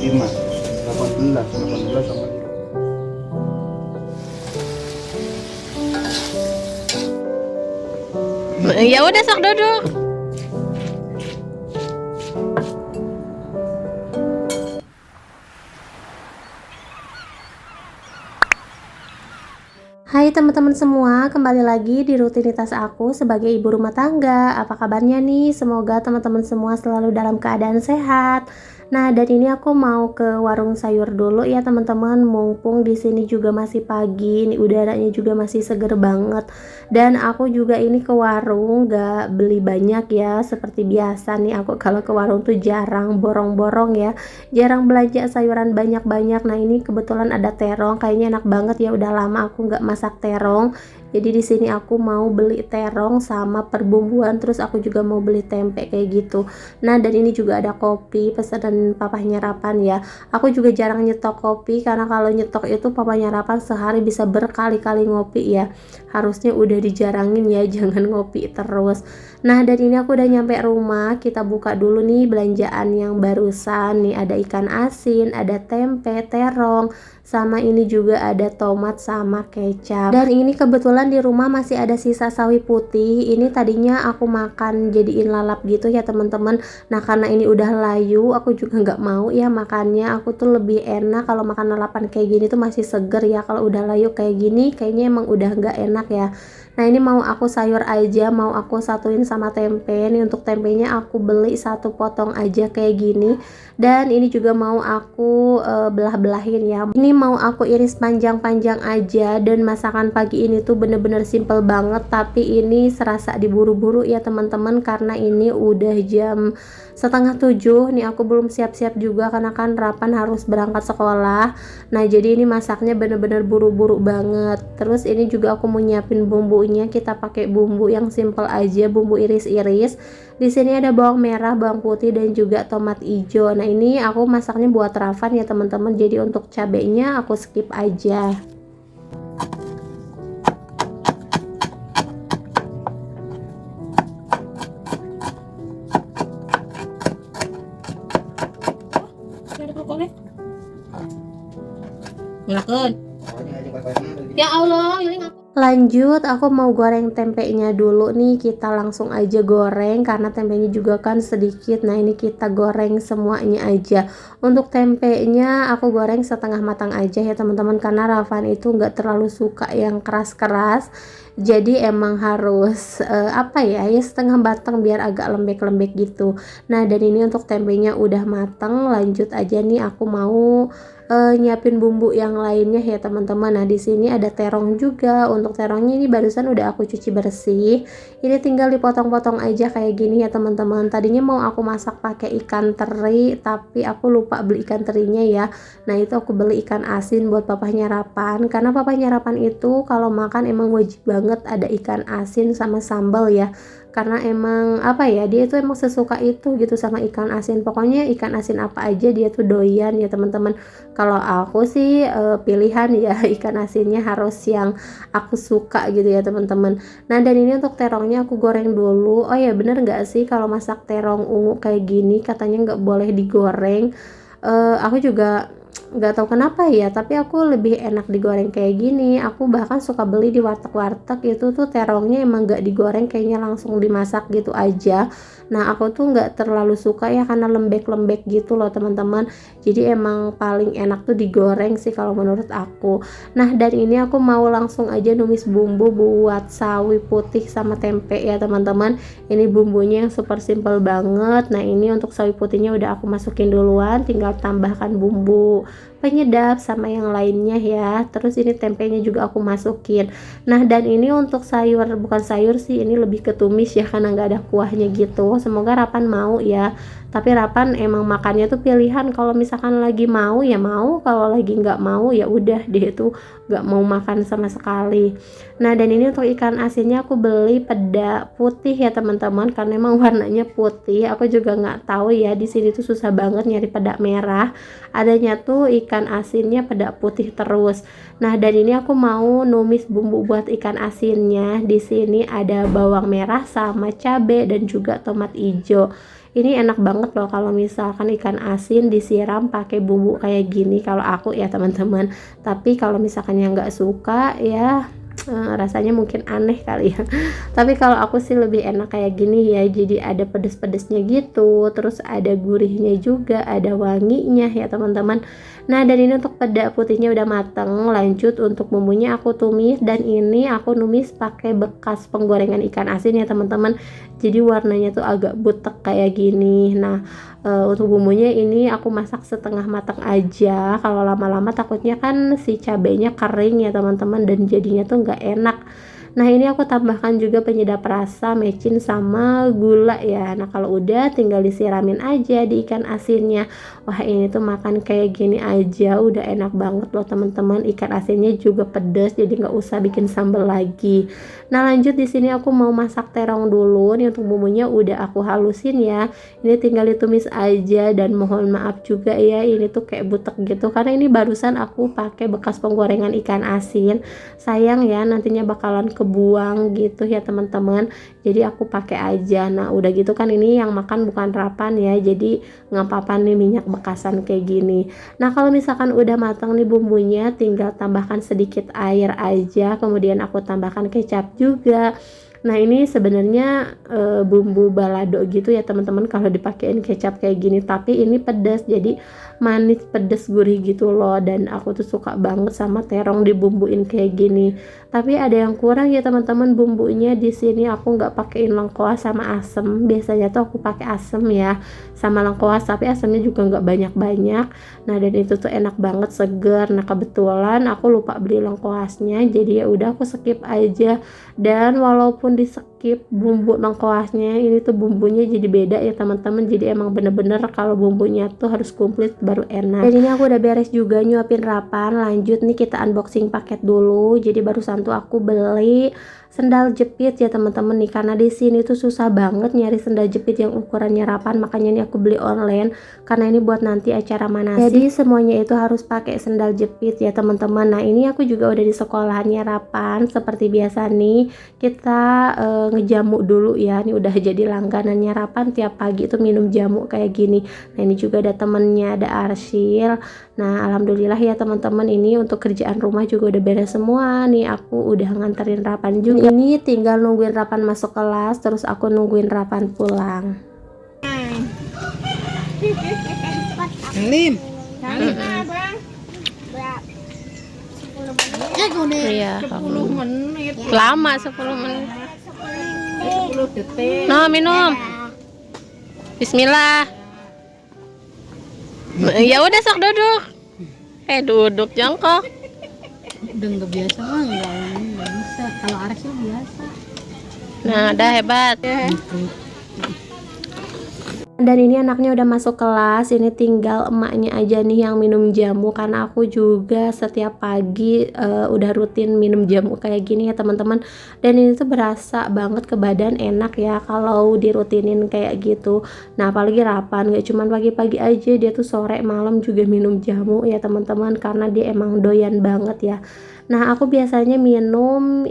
lima 18 sama Ya udah sok duduk. Hai teman-teman semua, kembali lagi di rutinitas aku sebagai ibu rumah tangga. Apa kabarnya nih? Semoga teman-teman semua selalu dalam keadaan sehat. Nah, dan ini aku mau ke warung sayur dulu ya teman-teman. Mumpung di sini juga masih pagi, nih udaranya juga masih seger banget. Dan aku juga ini ke warung gak beli banyak ya, seperti biasa nih aku kalau ke warung tuh jarang borong-borong ya. Jarang belanja sayuran banyak-banyak. Nah, ini kebetulan ada terong, kayaknya enak banget ya, udah lama aku nggak masak terong. Jadi di sini aku mau beli terong sama perbumbuan, terus aku juga mau beli tempe kayak gitu. Nah, dan ini juga ada kopi pesanan papahnya Rapan ya. Aku juga jarang nyetok kopi karena kalau nyetok itu papahnya Rapan sehari bisa berkali-kali ngopi ya. Harusnya udah dijarangin ya, jangan ngopi terus. Nah, dan ini aku udah nyampe rumah. Kita buka dulu nih belanjaan yang barusan. Nih ada ikan asin, ada tempe, terong, sama ini juga ada tomat sama kecap. Dan ini kebetulan di rumah masih ada sisa sawi putih. Ini tadinya aku makan jadiin lalap gitu ya teman-teman. Nah, karena ini udah layu, aku juga nggak mau ya makannya. Aku tuh lebih enak kalau makan lalapan kayak gini tuh masih seger ya. Kalau udah layu kayak gini kayaknya emang udah nggak enak ya. Nah, ini mau aku sayur aja, mau aku satuin sama tempe. Nih untuk tempenya aku beli satu potong aja kayak gini. Dan ini juga mau aku belah-belahin ya. Ini mau aku iris panjang-panjang aja. Dan masakan pagi ini tuh bener-bener simple banget, tapi ini serasa diburu-buru ya teman-teman, karena ini udah jam setengah 7 nih. Aku belum siap-siap juga karena kan Rapan harus berangkat sekolah. Nah, jadi ini masaknya bener-bener buru-buru banget. Terus ini juga aku mau nyiapin bumbunya. Kita pakai bumbu yang simple aja, bumbu iris-iris. Di sini ada bawang merah, bawang putih, dan juga tomat hijau. Nah, ini aku masaknya buat Ravan ya teman-teman. Jadi untuk cabenya aku skip aja. Ya Allah, lanjut aku mau goreng tempenya dulu nih. Kita langsung aja goreng karena tempenya juga kan sedikit. Nah, ini kita goreng semuanya aja. Untuk tempenya aku goreng setengah matang aja ya teman-teman, karena Ravan itu nggak terlalu suka yang keras-keras. Jadi emang harus apa ya setengah matang biar agak lembek-lembek gitu. Nah, dan ini untuk tempenya udah matang. Lanjut aja nih aku mau nyiapin bumbu yang lainnya ya teman-teman. Nah, di sini ada terong juga. Untuk terongnya ini barusan udah aku cuci bersih. Ini tinggal dipotong-potong aja kayak gini ya teman-teman. Tadinya mau aku masak pakai ikan teri, tapi aku lupa beli ikan terinya ya. Nah, itu aku beli ikan asin buat papahnya Rapan, karena papahnya Rapan itu kalau makan emang wajib banget ada ikan asin sama sambal ya. Karena emang apa ya, dia itu emang sesuka itu gitu sama ikan asin. Pokoknya ikan asin apa aja dia tuh doyan ya teman-teman. Kalau aku sih pilihan ya ikan asinnya harus yang aku suka gitu ya teman-teman. Nah, dan ini untuk terongnya aku goreng dulu. Oh ya, bener nggak sih kalau masak terong ungu kayak gini katanya nggak boleh digoreng. Aku juga nggak tahu kenapa ya, tapi aku lebih enak digoreng kayak gini. Aku bahkan suka beli di warteg-warteg itu tuh terongnya emang nggak digoreng, kayaknya langsung dimasak gitu aja. Nah, aku tuh nggak terlalu suka ya karena lembek-lembek gitu loh teman-teman. Jadi emang paling enak tuh digoreng sih kalau menurut aku. Nah, dan ini aku mau langsung aja numis bumbu buat sawi putih sama tempe ya teman-teman. Ini bumbunya yang super simple banget. Nah, ini untuk sawi putihnya udah aku masukin duluan, tinggal tambahkan bumbu penyedap sama yang lainnya ya. Terus ini tempenya juga aku masukin. Nah, dan ini untuk sayur, bukan sayur sih, ini lebih ke tumis ya karena nggak ada kuahnya gitu. Semoga Rapan mau ya. Tapi Rapan emang makannya tuh pilihan. Kalau misalkan lagi mau ya mau, kalau lagi nggak mau ya udah, dia itu nggak mau makan sama sekali. Nah, dan ini untuk ikan asinnya aku beli peda putih ya teman-teman, karena emang warnanya putih. Aku juga nggak tahu ya, di sini tuh susah banget nyari peda merah. Adanya tuh ikan asinnya peda putih terus. Nah, dan ini aku mau numis bumbu buat ikan asinnya. Di sini ada bawang merah sama cabai dan juga tomat hijau. Ini enak banget loh kalau misalkan ikan asin disiram pakai bumbu kayak gini, kalau aku ya teman-teman. Tapi kalau misalkan yang nggak suka ya rasanya mungkin aneh kali ya. Tapi kalau aku sih lebih enak kayak gini ya, jadi ada pedes-pedesnya gitu, terus ada gurihnya juga, ada wanginya ya teman-teman. Nah, dan ini untuk peda putihnya udah mateng. Lanjut untuk bumbunya aku tumis, dan ini aku numis pakai bekas penggorengan ikan asin ya teman-teman. Jadi warnanya tuh agak butek kayak gini. Nah, untuk bumbunya ini aku masak setengah matang aja. Kalau lama-lama takutnya kan si cabenya kering ya teman-teman, dan jadinya tuh nggak enak. Nah, ini aku tambahkan juga penyedap rasa, mecin sama gula ya. Nah, kalau udah tinggal disiramin aja di ikan asinnya. Wah, ini tuh makan kayak gini aja udah enak banget loh teman-teman. Ikan asinnya juga pedas, jadi nggak usah bikin sambal lagi. Nah, lanjut di sini aku mau masak terong dulu. Nih untuk bumbunya udah aku halusin ya. Ini tinggal ditumis aja, dan mohon maaf juga ya, ini tuh kayak butek gitu karena ini barusan aku pakai bekas penggorengan ikan asin. Sayang ya, nantinya bakalan kebuang gitu ya teman-teman. Jadi aku pakai aja. Nah, udah gitu kan ini yang makan bukan Rapan ya, jadi nggak apa-apa nih minyak bekasan kayak gini. Nah, kalau misalkan udah matang nih bumbunya, tinggal tambahkan sedikit air aja, kemudian aku tambahkan kecap juga. Nah, ini sebenarnya bumbu balado gitu ya teman-teman kalau dipakein kecap kayak gini, tapi ini pedas, jadi manis pedas gurih gitu loh, dan aku tuh suka banget sama terong dibumbuin kayak gini. Tapi ada yang kurang ya teman-teman, bumbunya di sini aku nggak pakein lengkoas sama asem. Biasanya tuh aku pakai asem ya sama lengkoas, tapi asemnya juga nggak banyak-banyak. Nah, dan itu tuh enak banget, seger. Nah, kebetulan aku lupa beli lengkoasnya, jadi ya udah aku skip aja. Dan walaupun di skip bumbu lengkoasnya, ini tuh bumbunya jadi beda ya teman-teman. Jadi emang bener-bener kalau bumbunya tuh harus komplit baru enak. Dan ini aku udah beres juga nyuapin Rapan. Lanjut nih kita unboxing paket dulu. Jadi barusan tuh aku beli sendal jepit ya teman-teman nih, karena di sini tuh susah banget nyari sendal jepit yang ukurannya Rapan, makanya nih aku beli online karena ini buat nanti acara manasik. Jadi semuanya itu harus pakai sendal jepit ya teman-teman. Nah, ini aku juga udah di sekolahannya Rapan. Seperti biasa nih kita ngejamu dulu ya. Ini udah jadi langganannya Rapan, tiap pagi tuh minum jamu kayak gini. Nah, ini juga ada temennya, ada Arsyil. Nah, alhamdulillah ya teman-teman, ini untuk kerjaan rumah juga udah beres semua nih. Aku udah nganterin Rapan juga. Ini tinggal nungguin Rapan masuk kelas, terus aku nungguin Rapan pulang. Lim. Iya, 10 menit. Lama 10 menit. 10 detik. No, minum. Bismillah. Ya udah sok duduk. Duduk jongkok. Udah nggak biasa mah nggak bisa. Kalau Arsyil biasa. Nah, udah hebat. Dan ini anaknya udah masuk kelas, ini tinggal emaknya aja nih yang minum jamu, karena aku juga setiap pagi udah rutin minum jamu kayak gini ya teman-teman. Dan ini tuh berasa banget ke badan, enak ya kalau dirutinin kayak gitu. Nah, apalagi Rapan gak cuman pagi-pagi aja, dia tuh sore malam juga minum jamu ya teman-teman, karena dia emang doyan banget ya. Nah, aku biasanya minum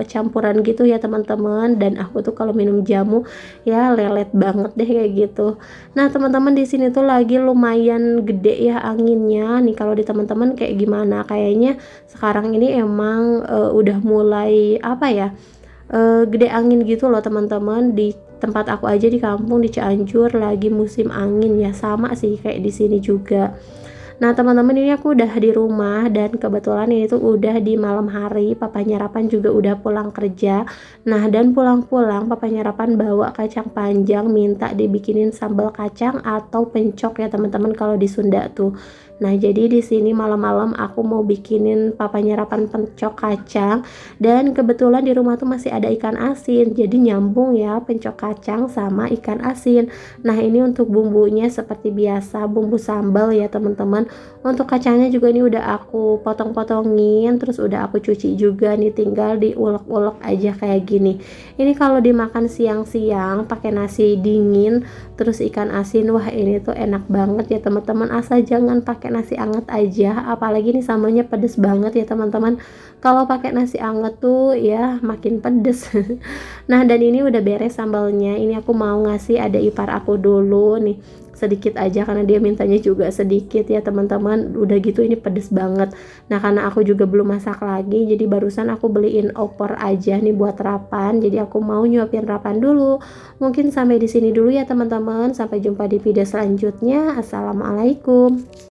campuran gitu ya teman-teman, dan aku tuh kalau minum jamu ya lelet banget deh kayak gitu. Nah, teman-teman di sini tuh lagi lumayan gede ya anginnya. Nih kalau di teman-teman kayak gimana? Kayaknya sekarang ini emang udah mulai apa ya? Gede angin gitu loh teman-teman. Di tempat aku aja di kampung di Cianjur lagi musim angin ya, sama sih kayak di sini juga. Nah, teman-teman, ini aku udah di rumah, dan kebetulan ini tuh udah di malam hari. Papanya Rapan juga udah pulang kerja. Nah, dan pulang-pulang papanya Rapan bawa kacang panjang, minta dibikinin sambal kacang atau pencok ya teman-teman kalau di Sunda tuh. Nah, jadi di sini malam-malam aku mau bikinin papanya Rapan pencok kacang, dan kebetulan di rumah tuh masih ada ikan asin. Jadi nyambung ya pencok kacang sama ikan asin. Nah, ini untuk bumbunya seperti biasa, bumbu sambal ya teman-teman. Untuk kacangnya juga ini udah aku potong-potongin, terus udah aku cuci juga nih, tinggal diulek-ulek aja kayak gini. Ini kalau dimakan siang-siang pakai nasi dingin terus ikan asin, wah ini tuh enak banget ya teman-teman. Asal jangan pakai pakai nasi anget aja, apalagi nih sambalnya pedes banget ya teman-teman. Kalau pakai nasi anget tuh ya makin pedes. Nah, dan ini udah beres sambalnya. Ini aku mau ngasih ada ipar aku dulu nih, sedikit aja karena dia mintanya juga sedikit ya teman-teman. Udah gitu ini pedes banget. Nah, karena aku juga belum masak lagi, jadi barusan aku beliin opor aja nih buat Rapan. Jadi aku mau nyuapin Rapan dulu. Mungkin sampai di sini dulu ya teman-teman. Sampai jumpa di video selanjutnya. Assalamualaikum.